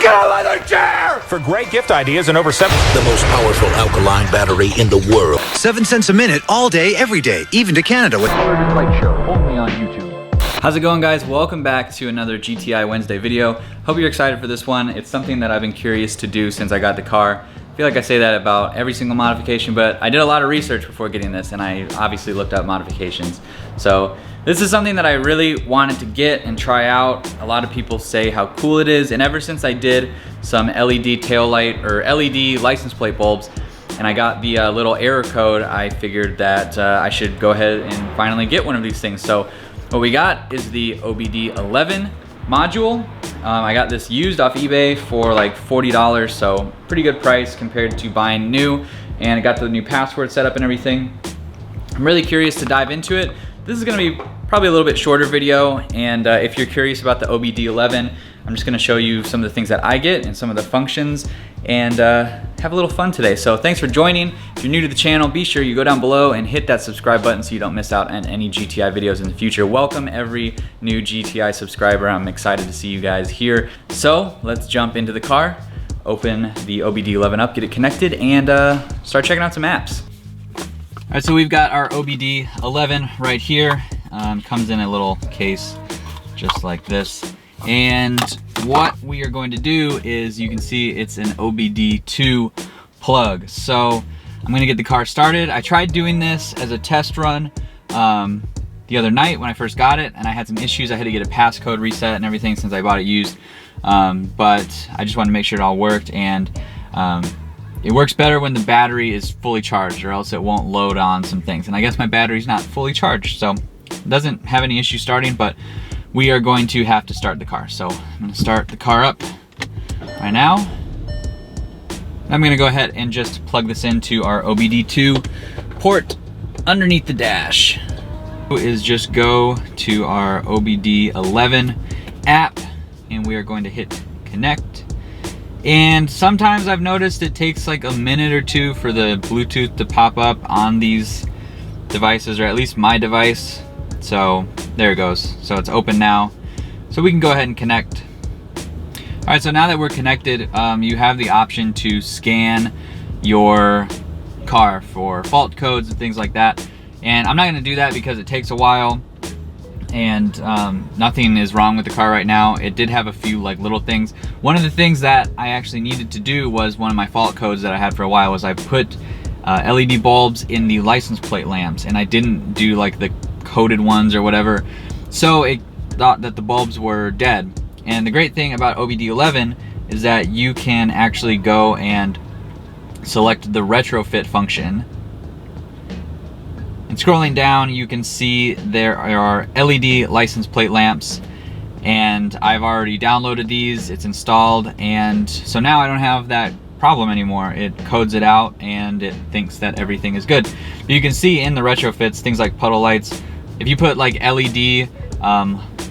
Get a leather chair! For great gift ideas and over 7... The most powerful alkaline battery in the world. 7 cents a minute, all day, every day, even to Canada with Light Show, only on YouTube. How's it going, guys? Welcome back to another GTI Wednesday video. Hope you're excited for this one. It's something that I've been curious to do since I got the car. I feel like I say that about every single modification, but I did a lot of research before getting this, and I obviously looked up modifications. So this is something that I really wanted to get and try out. A lot of people say how cool it is, and ever since I did some LED taillight or LED license plate bulbs, and I got the little error code, I figured that I should go ahead and finally get one of these things. So what we got is the OBDeleven module. I got this used off eBay for like $40, so pretty good price compared to buying new, and I got the new password set up and everything. I'm really curious to dive into it. This is gonna be probably a little bit shorter video, and if you're curious about the OBDeleven, I'm just gonna show you some of the things that I get and some of the functions, and have a little fun today. So thanks for joining. If you're new to the channel, be sure you go down below and hit that subscribe button so you don't miss out on any GTI videos in the future. Welcome every new GTI subscriber. I'm excited to see you guys here. So let's jump into the car, open the OBDeleven up, get it connected, and start checking out some apps. All right, so we've got our OBDeleven right here. Comes in a little case just like this. And what we are going to do is, you can see it's an OBD2 plug. So I'm gonna get the car started. I tried doing this as a test run the other night when I first got it, and I had some issues. I had to get a passcode reset and everything since I bought it used. But I just wanted to make sure it all worked, and it works better when the battery is fully charged, or else it won't load on some things. And I guess my battery's not fully charged, so it doesn't have any issue starting, but we are going to have to start the car. So I'm gonna start the car up right now. I'm gonna go ahead and just plug this into our OBD2 port underneath the dash. Is just go to our OBDeleven app, and we are going to hit connect. And sometimes I've noticed it takes like a minute or two for the Bluetooth to pop up on these devices, or at least my device. So there it goes. So it's open now. So we can go ahead and connect. All right, so now that we're connected, you have the option to scan your car for fault codes and things like that. And I'm not gonna do that because it takes a while, and nothing is wrong with the car right now. It did have a few like little things. One of the things that I actually needed to do was, one of my fault codes that I had for a while was I put LED bulbs in the license plate lamps, and I didn't do like the coated ones or whatever, so it thought that the bulbs were dead. And the great thing about OBDeleven is that you can actually go and select the retrofit function, and scrolling down you can see there are LED license plate lamps, and I've already downloaded these, it's installed, and so now I don't have that problem anymore. It codes it out and it thinks that everything is good. But you can see in the retrofits things like puddle lights. If you put like LED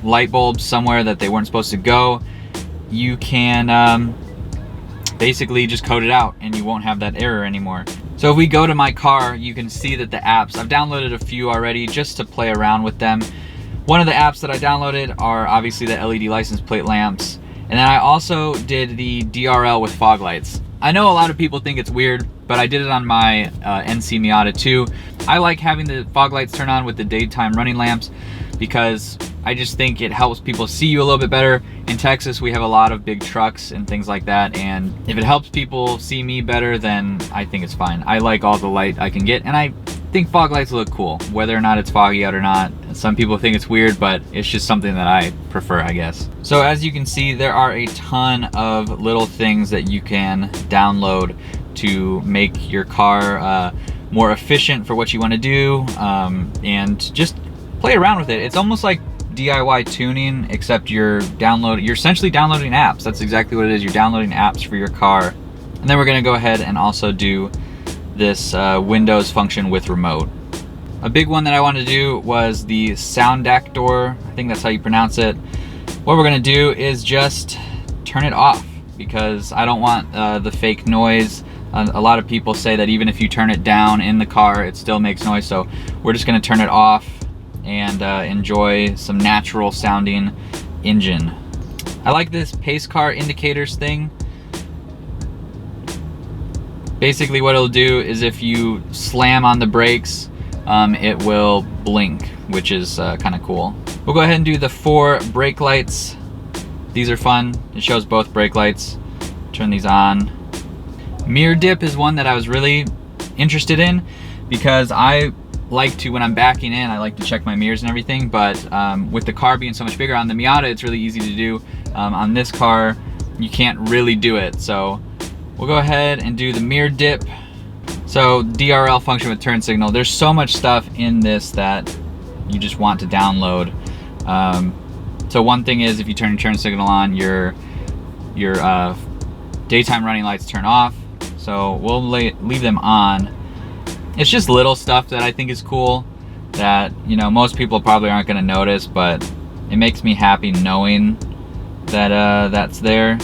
light bulbs somewhere that they weren't supposed to go, you can basically just code it out and you won't have that error anymore. So if we go to my car, you can see that the apps, I've downloaded a few already just to play around with them. One of the apps that I downloaded are obviously the LED license plate lamps, and then I also did the DRL with fog lights. I know a lot of people think it's weird, but I did it on my NC Miata too. I like having the fog lights turn on with the daytime running lamps because I just think it helps people see you a little bit better. In Texas, we have a lot of big trucks and things like that, and if it helps people see me better, then I think it's fine. I like all the light I can get, and I think fog lights look cool, whether or not it's foggy out or not. Some people think it's weird, but it's just something that I prefer, I guess. So as you can see, there are a ton of little things that you can download to make your car more efficient for what you want to do, and just play around with it. It's almost like DIY tuning, except you're essentially downloading apps. That's exactly what it is. You're downloading apps for your car. And then we're gonna go ahead and also do this Windows function with remote. A big one that I wanted to do was the sound actor. I think that's how you pronounce it. What we're gonna do is just turn it off, because I don't want the fake noise. A lot of people say that even if you turn it down in the car, it still makes noise. So we're just gonna turn it off and enjoy some natural sounding engine. I like this pace car indicators thing. Basically what it'll do is if you slam on the brakes, it will blink, which is kind of cool. We'll go ahead and do the 4 brake lights. These are fun. It shows both brake lights. Turn these on. Mirror dip is one that I was really interested in because I like to, when I'm backing in, I like to check my mirrors and everything, but with the car being so much bigger, on the Miata it's really easy to do. On this car, you can't really do it. So we'll go ahead and do the mirror dip. So Drl function with turn signal. There's so much stuff in this that you just want to download. So one thing is if you turn your turn signal on, your daytime running lights turn off. So we'll leave them on. It's just little stuff that I think is cool that, you know, most people probably aren't gonna notice, but it makes me happy knowing that that's there.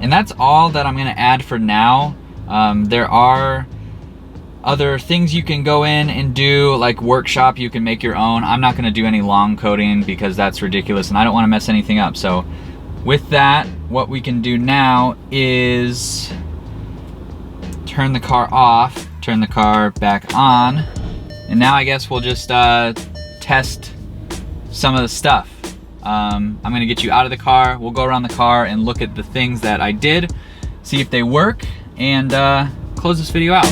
And that's all that I'm gonna add for now. There are other things you can go in and do, like workshop, you can make your own. I'm not gonna do any long coding because that's ridiculous and I don't wanna mess anything up. So with that, what we can do now is turn the car off, turn the car back on, and now I guess we'll just test some of the stuff. I'm gonna get you out of the car, we'll go around the car and look at the things that I did, see if they work, and close this video out.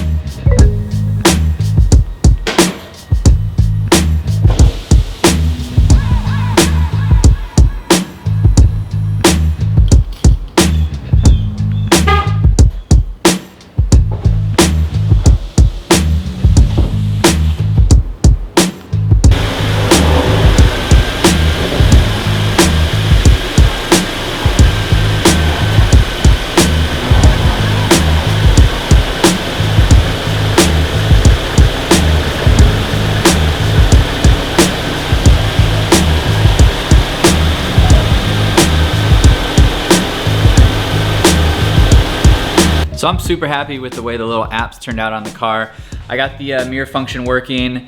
So I'm super happy with the way the little apps turned out on the car. I got the mirror function working.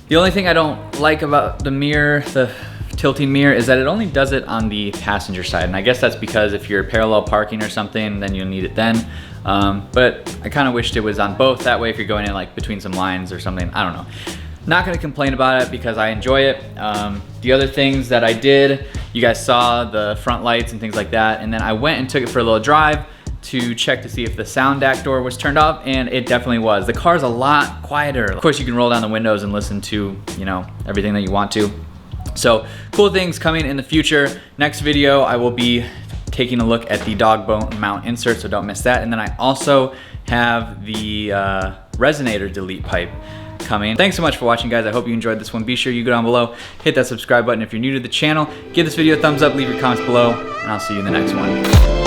The only thing I don't like about the mirror, the tilting mirror, is that it only does it on the passenger side. And I guess that's because if you're parallel parking or something, then you'll need it then. But I kind of wished it was on both. That way if you're going in like between some lines or something, I don't know. Not gonna complain about it because I enjoy it. The other things that I did, you guys saw the front lights and things like that. And then I went and took it for a little drive to check to see if the sound DAC door was turned off, and it definitely was. The car's a lot quieter. Of course, you can roll down the windows and listen to, you know, everything that you want to. So cool things coming in the future. Next video, I will be taking a look at the dog bone mount insert, so don't miss that. And then I also have the resonator delete pipe coming. Thanks so much for watching, guys. I hope you enjoyed this one. Be sure you go down below, hit that subscribe button if you're new to the channel, give this video a thumbs up, leave your comments below, and I'll see you in the next one.